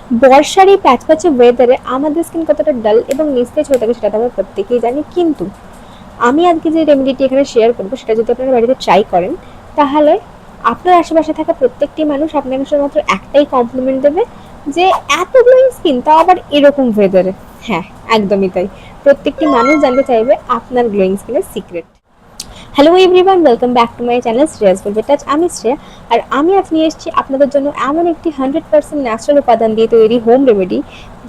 বর্ষার এই প্যাচপ্যাচে ওয়েদারে আমাদের স্কিন কতটা ডাল এবং নিস্তেজ হয়ে থাকে সেটা তো আমরা প্রত্যেকেই জানি। কিন্তু আমি আজকে যে রেমেডিটি এখানে শেয়ার করবো সেটা যদি আপনারা বাড়িতে ট্রাই করেন, তাহলে আপনার আশেপাশে থাকা প্রত্যেকটি মানুষ আপনাকে শুধুমাত্র একটাই কমপ্লিমেন্ট দেবে, যে এত গ্লোয়িং স্কিন, তাও আবার এরকম ওয়েদারে। হ্যাঁ, একদমই তাই। প্রত্যেকটি মানুষ জানতে চাইবে আপনার গ্লোয়িং স্কিনের secret. Hello everyone, welcome back to my channel Shreyas velvet touch. আমি শ্রেয়া, আর আমি আজ নিয়ে এসেছি আপনাদের জন্য এমন একটি 100% ন্যাচারাল উপাদান দিয়ে তৈরি হোম রেমেডি,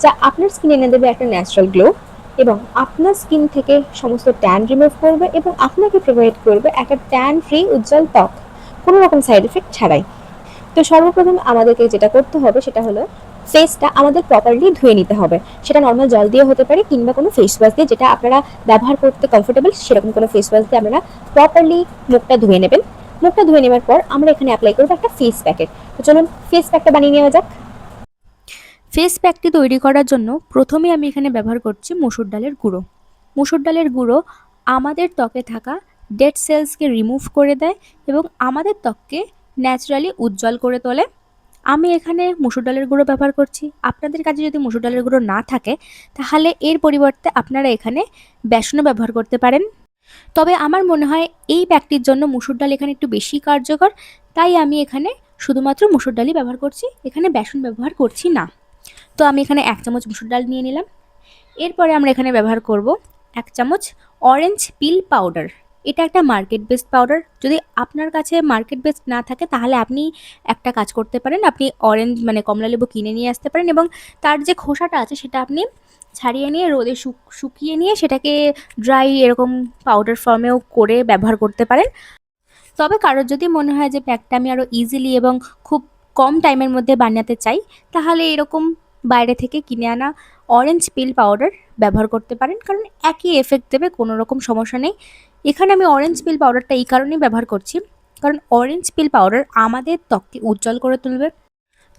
যা আপনার স্কিনে এনে দেবে একটা ন্যাচারাল গ্লো এবং আপনার স্কিন থেকে সমস্ত ট্যান রিমুভ করবে এবং আপনাকে প্রোভাইড করবে একটা ট্যান ফ্রি উজ্জ্বল ত্বক, কোনো রকম সাইড এফেক্ট ছাড়াই। তো সর্বপ্রথম আমাদেরকে যেটা করতে হবে সেটা হলো ফেসটা আমাদের প্রপারলি ধুয়ে নিতে হবে। সেটা নর্মাল জল দিয়ে হতে পারে কিংবা কোনো ফেস ওয়াশ দিয়ে, যেটা আপনারা ব্যবহার করতে কমফোর্টেবল সেরকম কোনো ফেস ওয়াশ দিয়ে আপনারা প্রপারলি মুখটা ধুয়ে নেবেন। মুখটা ধুয়ে নেওয়ার পর আমরা এখানে অ্যাপ্লাই করবো একটা ফেস প্যাকেট। তো চলুন ফেস প্যাকটা বানিয়ে নেওয়া যাক। ফেস প্যাকটি তৈরি করার জন্য প্রথমে আমি এখানে ব্যবহার করছি মসুর ডালের গুঁড়ো। মসুর ডালের গুঁড়ো আমাদের ত্বকে থাকা ডেড সেলসকে রিমুভ করে দেয় এবং আমাদের ত্বককে ন্যাচারালি উজ্জ্বল করে তোলে। আমি এখানে মসুর ডালের গুঁড়ো ব্যবহার করছি। আপনাদের কাছে যদি মসুর ডালের গুঁড়ো না থাকে, তাহলে এর পরিবর্তে আপনারা এখানে বেসনও ব্যবহার করতে পারেন। তবে আমার মনে হয় এই প্যাকটির জন্য মসুর ডাল এখানে একটু বেশি কার্যকর, তাই আমি এখানে শুধুমাত্র মসুর ডালই ব্যবহার করছি, এখানে বেসন ব্যবহার করছি না। তো আমি এখানে 1 চামচ মসুর ডাল নিয়ে নিলাম। এরপরে আমরা এখানে ব্যবহার করব 1 চামচ অরেঞ্জ পিল পাউডার। এটা একটা মার্কেট বেসড পাউডার। যদি আপনার কাছে মার্কেট বেসড না থাকে, তাহলে আপনি একটা কাজ করতে পারেন, আপনি অরেঞ্জ মানে কমলা লেবু কিনে নিয়ে আসতে পারেন এবং তার যে খোসাটা আছে সেটা আপনি ছাড়িয়ে নিয়ে রোদে শুকিয়ে নিয়ে সেটাকে ড্রাই এরকম পাউডার ফর্মেও করে ব্যবহার করতে পারেন। তবে কারোর যদি মনে হয় যে প্যাকটা আমি আরও ইজিলি এবং খুব কম টাইমের মধ্যে বানাতে চাই, তাহলে এরকম বাইরে থেকে কিনে আনা অরেঞ্জ পিল পাউডার ব্যবহার করতে পারেন, কারণ একই এফেক্ট দেবে, কোনো রকম সমস্যা নেই। এখানে আমি অরেঞ্জ পিল পাউডারটা এই কারণেই ব্যবহার করছি, কারণ অরেঞ্জ পিল পাউডার আমাদের ত্বককে উজ্জ্বল করে তুলবে।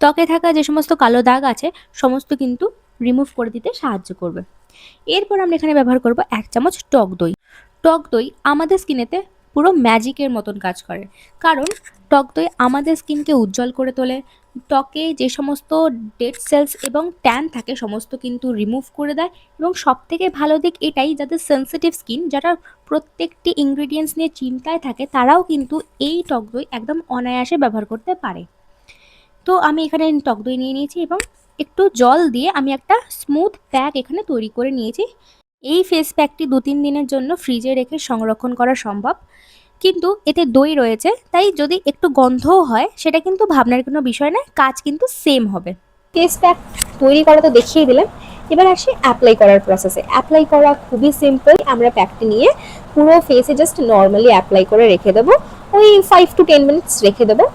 ত্বকে থাকা যে সমস্ত কালো দাগ আছে সমস্ত কিন্তু রিমুভ করে দিতে সাহায্য করবে। এরপর আমরা এখানে ব্যবহার করব 1 চামচ টক দই। টক দই আমাদের স্কিনেতে পুরো ম্যাজিকের মতন কাজ করে, কারণ টক দই আমাদের স্কিনকে উজ্জ্বল করে তোলে। ত্বকে যে সমস্ত ডেড সেলস এবং ট্যান থাকে সমস্ত কিন্তু রিমুভ করে দেয় এবং সবথেকে ভালো দিক এটাই, যাদের সেনসিটিভ স্কিন, যারা প্রত্যেকটি ইনগ্রিডিয়েন্টস নিয়ে চিন্তায় থাকে, তারাও কিন্তু এই টক দই একদম অনায়াসে ব্যবহার করতে পারে। তো আমি এখানে টক দই নিয়ে নিয়েছি এবং একটু জল দিয়ে আমি একটা স্মুথ প্যাক এখানে তৈরি করে নিয়েছি। এই ফেস প্যাকটি 2-3 দিনের জন্য ফ্রিজে রেখে সংরক্ষণ করা সম্ভব, কিন্তু এতে দই রয়েছে, তাই যদি একটু গন্ধও হয় সেটা কিন্তু ভাবনার কোনো বিষয় নয়, কাজ কিন্তু সেম হবে। ফেস প্যাক তৈরি করা তো দেখিয়ে দিলাম, এবার আসি অ্যাপ্লাই করার প্রসেসে। অ্যাপ্লাই করা খুবই সিম্পল। আমরা প্যাকটি নিয়ে পুরো ফেসে জাস্ট নর্মালি অ্যাপ্লাই করে রেখে দেবো, ওই 5 to 10 মিনিটস রেখে দেবো।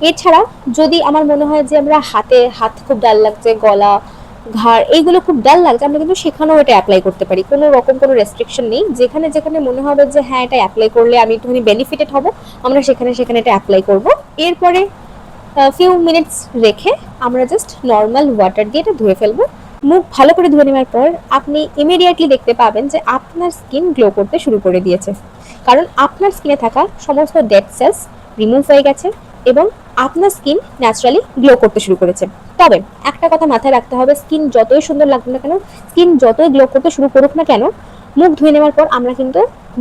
এছাড়া যদি আমার মনে হয় যে আমরা হাত খুব ডাল লাগছে, গলা, ঘাড় এইগুলো খুব ডাল লাগছে, আমরা কিন্তু সেখানেও এটা অ্যাপ্লাই করতে পারি। কোনো রকম কোনো রেস্ট্রিকশন নেই। যেখানে যেখানে মনে হবে যে হ্যাঁ এটা অ্যাপ্লাই করলে আমি একটুখানি বেনিফিটেড হব, আমরা সেখানে সেখানে এটা অ্যাপ্লাই করব। এরপরে ফিউ মিনিটস রেখে আমরা জাস্ট নর্মাল ওয়াটার দিয়ে এটা ধুয়ে ফেলবো। মুখ ভালো করে ধুয়ে নেওয়ার পর আপনি ইমিডিয়েটলি দেখতে পাবেন যে আপনার স্কিন গ্লো করতে শুরু করে দিয়েছে, কারণ আপনার স্কিনে থাকা সমস্ত ডেড সেলস রিমুভ হয়ে গেছে এবং আপনার স্কিন ন্যাচারালি গ্লো করতে শুরু করেছে। তবে একটা কথা মাথায় রাখতে হবে, স্কিন যতই সুন্দর লাগবে না কেন, স্কিন যতই গ্লো করতে শুরু করুক না কেন, মুখ ধুয়ে নেওয়ার পর আমরা কিন্তু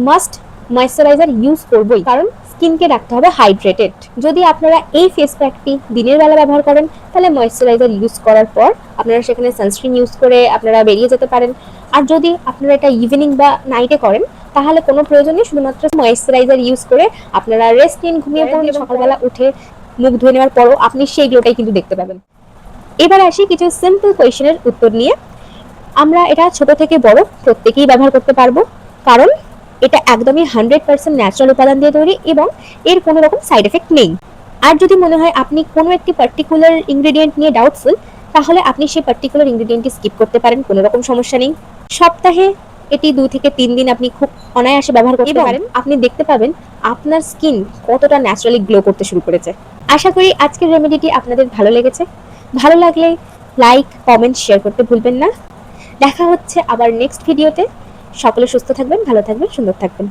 মাস্ট ময়েশ্চারাইজার ইউজ করবোই, কারণ স্কিনকে রাখতে হবে হাইড্রেটেড। যদি আপনারা এই ফেস প্যাকটি দিনের বেলা ব্যবহার করেন, তাহলে ময়েশ্চারাইজার ইউজ করার পর আপনারা সেখানে সানস্ক্রিন ইউজ করে আপনারা বেরিয়ে যেতে পারেন। আর যদি আপনারা এটা ইভিনিং বা নাইটে করেন, তাহলে কোনো প্রয়োজন নেই, শুধুমাত্র ময়েশ্চারাইজার ইউজ করে আপনারা রেস্ট নিন, ঘুমিয়ে পড়ুন, সকালবেলা উঠে মুখ ধুয়ে নেওয়ার পরও আপনি সেই গ্লোটাই কিন্তু দেখতে পাবেন। এবার আসি কিছু সিম্পল কোয়েশ্চেনের উত্তর নিয়ে। আমরা এটা ছোট থেকে বড় প্রত্যেকেই ব্যবহার করতে পারবো, কারণ এটা একদমই 100% ন্যাচারাল উপাদান দিয়ে তৈরি এবং এর কোনো রকম সাইড এফেক্ট নেই। আর যদি মনে হয় আপনি কোনো একটি পার্টিকুলার ইনগ্রেডিয়েন্ট নিয়ে ডাউটফুল, তাহলে আপনি সেই পার্টিকুলার ইনগ্রেডিয়েন্টটি স্কিপ করতে পারেন, কোনো রকম সমস্যা নেই। সপ্তাহে এটি 2 থেকে 3 দিন আপনি খুব অনায়াসে ব্যবহার করতে পারেন। আপনি দেখতে পাবেন আপনার স্কিন কতটা ন্যাচারালি গ্লো করতে শুরু করেছে। আশা করি আজকের রেমেডিটি আপনাদের ভালো লেগেছে। ভালো লাগলে লাইক, কমেন্ট, শেয়ার করতে ভুলবেন না। দেখা হচ্ছে আবার নেক্সট ভিডিওতে। সকলে সুস্থ থাকবেন, ভালো থাকবেন, সুন্দর থাকবেন।